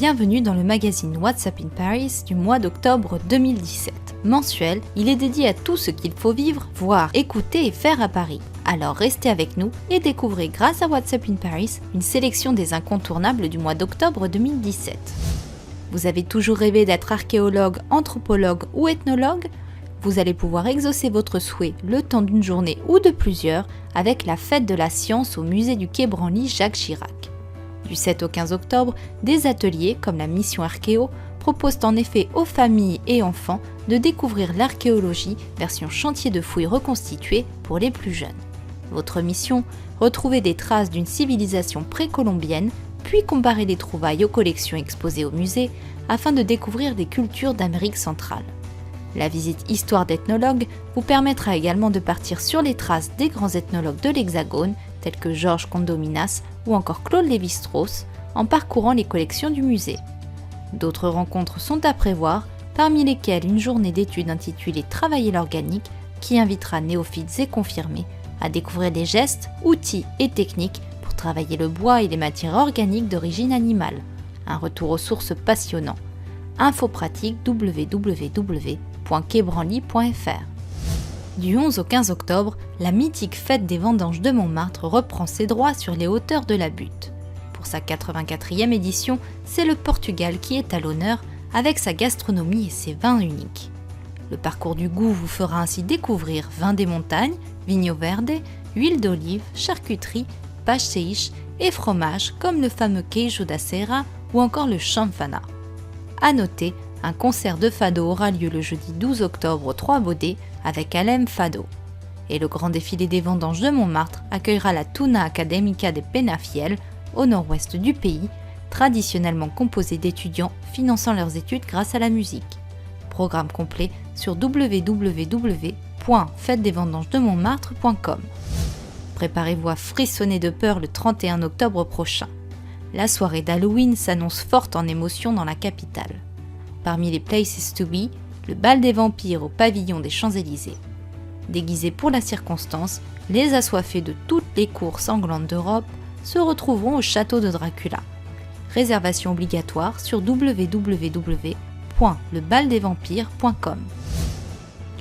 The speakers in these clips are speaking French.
Bienvenue dans le magazine What's Up in Paris du mois d'octobre 2017. Mensuel, il est dédié à tout ce qu'il faut vivre, voir, écouter et faire à Paris. Alors restez avec nous et découvrez grâce à What's Up in Paris une sélection des incontournables du mois d'octobre 2017. Vous avez toujours rêvé d'être archéologue, anthropologue ou ethnologue ? Vous allez pouvoir exaucer votre souhait le temps d'une journée ou de plusieurs avec la fête de la science au musée du Quai Branly Jacques Chirac. Du 7 au 15 octobre, des ateliers comme la Mission Archéo proposent en effet aux familles et enfants de découvrir l'archéologie version chantier de fouilles reconstitué pour les plus jeunes. Votre mission, retrouver des traces d'une civilisation précolombienne, puis comparer les trouvailles aux collections exposées au musée afin de découvrir des cultures d'Amérique centrale. La visite Histoire d'ethnologue vous permettra également de partir sur les traces des grands ethnologues de l'Hexagone, tels que Georges Condominas ou encore Claude Lévi-Strauss, en parcourant les collections du musée. D'autres rencontres sont à prévoir, parmi lesquelles une journée d'études intitulée « Travailler l'organique » qui invitera néophytes et confirmés à découvrir des gestes, outils et techniques pour travailler le bois et les matières organiques d'origine animale. Un retour aux sources passionnant. Info pratique www.quaibranly.fr. Du 11 au 15 octobre, la mythique fête des vendanges de Montmartre reprend ses droits sur les hauteurs de la Butte. Pour sa 84e édition, c'est le Portugal qui est à l'honneur avec sa gastronomie et ses vins uniques. Le parcours du goût vous fera ainsi découvrir vins des montagnes, vigno verde, huile d'olive, charcuterie, pastéis et fromages comme le fameux queijo da serra ou encore le chanfana. À noter, un concert de fado aura lieu le jeudi 12 octobre au 3 Baudets avec Alem Fado. Et le grand défilé des vendanges de Montmartre accueillera la Tuna Académica de Penafiel, au nord-ouest du pays, traditionnellement composée d'étudiants finançant leurs études grâce à la musique. Programme complet sur www.fêtedesvendangesdemontmartre.com. Préparez-vous à frissonner de peur le 31 octobre prochain. La soirée d'Halloween s'annonce forte en émotion dans la capitale. Parmi les places to be, le bal des vampires au pavillon des Champs-Élysées. Déguisés pour la circonstance, les assoiffés de toutes les cours sanglantes d'Europe se retrouveront au château de Dracula. Réservation obligatoire sur www.lebaldesvampires.com.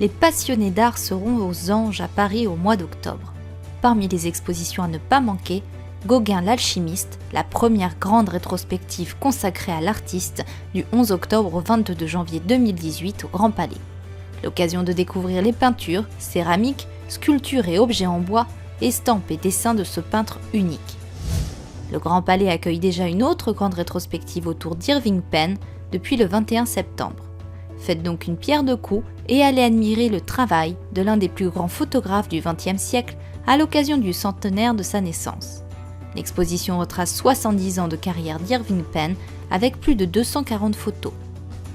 Les passionnés d'art seront aux Anges à Paris au mois d'octobre. Parmi les expositions à ne pas manquer, Gauguin l'alchimiste, la première grande rétrospective consacrée à l'artiste du 11 octobre au 22 janvier 2018 au Grand Palais. L'occasion de découvrir les peintures, céramiques, sculptures et objets en bois, estampes et dessins de ce peintre unique. Le Grand Palais accueille déjà une autre grande rétrospective autour d'Irving Penn depuis le 21 septembre. Faites donc une pierre de coups et allez admirer le travail de l'un des plus grands photographes du XXe siècle à l'occasion du centenaire de sa naissance. L'exposition retrace 70 ans de carrière d'Irving Penn avec plus de 240 photos.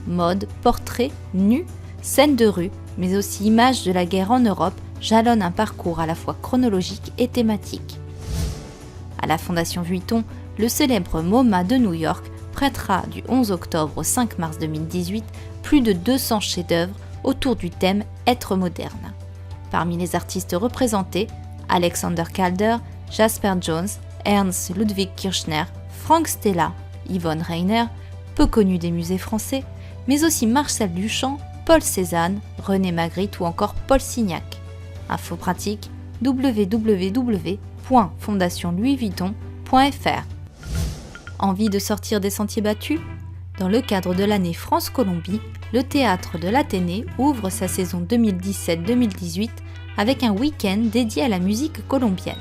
Mode, portraits, nus, scènes de rue, mais aussi images de la guerre en Europe jalonnent un parcours à la fois chronologique et thématique. À la Fondation Vuitton, le célèbre MoMA de New York prêtera du 11 octobre au 5 mars 2018 plus de 200 chefs-d'œuvre autour du thème « Être moderne ». Parmi les artistes représentés, Alexander Calder, Jasper Jones, Ernst Ludwig Kirchner, Frank Stella, Yvonne Rainer, peu connus des musées français, mais aussi Marcel Duchamp, Paul Cézanne, René Magritte ou encore Paul Signac. Info pratique www.fondationlouisvuitton.fr. Envie de sortir des sentiers battus ? Dans le cadre de l'année France-Colombie, le théâtre de l'Athénée ouvre sa saison 2017-2018 avec un week-end dédié à la musique colombienne.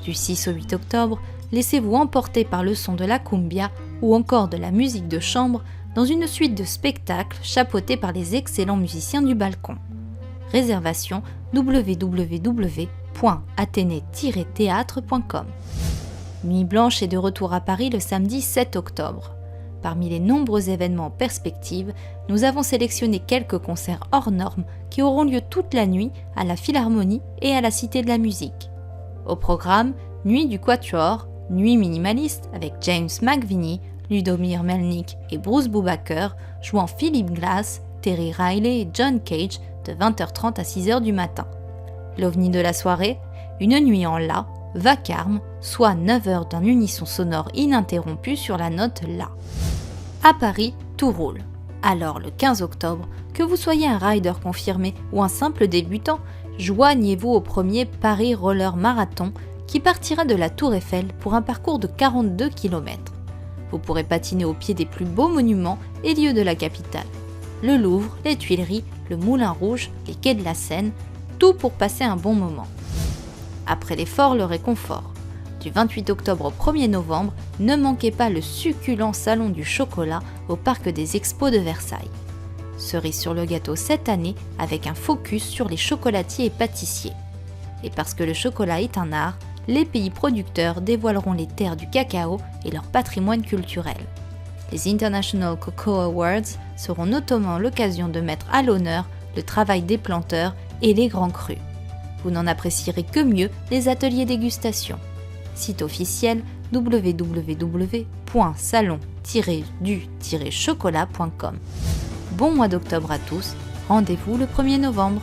Du 6 au 8 octobre, laissez-vous emporter par le son de la cumbia ou encore de la musique de chambre dans une suite de spectacles chapeautés par les excellents musiciens du balcon. Réservation www.athénée-théâtre.com. Nuit Blanche est de retour à Paris le samedi 7 octobre. Parmi les nombreux événements en perspective, nous avons sélectionné quelques concerts hors normes qui auront lieu toute la nuit à la Philharmonie et à la Cité de la Musique. Au programme, Nuit du Quatuor, Nuit minimaliste avec James McVinney, Ludomir Melnik et Bruce Boubaker, jouant Philip Glass, Terry Riley et John Cage de 20h30 à 6h du matin. L'ovni de la soirée, une nuit en La, vacarme, soit 9 heures d'un unisson sonore ininterrompu sur la note La. À Paris, tout roule. Alors le 15 octobre, que vous soyez un rider confirmé ou un simple débutant, joignez-vous au premier Paris Roller Marathon qui partira de la Tour Eiffel pour un parcours de 42 km. Vous pourrez patiner au pied des plus beaux monuments et lieux de la capitale. Le Louvre, les Tuileries, le Moulin Rouge, les quais de la Seine, tout pour passer un bon moment. Après l'effort, le réconfort. Du 28 octobre au 1er novembre, ne manquez pas le succulent salon du chocolat au parc des Expos de Versailles. Cerise sur le gâteau cette année avec un focus sur les chocolatiers et pâtissiers. Et parce que le chocolat est un art, les pays producteurs dévoileront les terres du cacao et leur patrimoine culturel. Les International Cocoa Awards seront notamment l'occasion de mettre à l'honneur le travail des planteurs et les grands crus. Vous n'en apprécierez que mieux les ateliers dégustation. Site officiel www.salon-du-chocolat.com. Bon mois d'octobre à tous, rendez-vous le 1er novembre.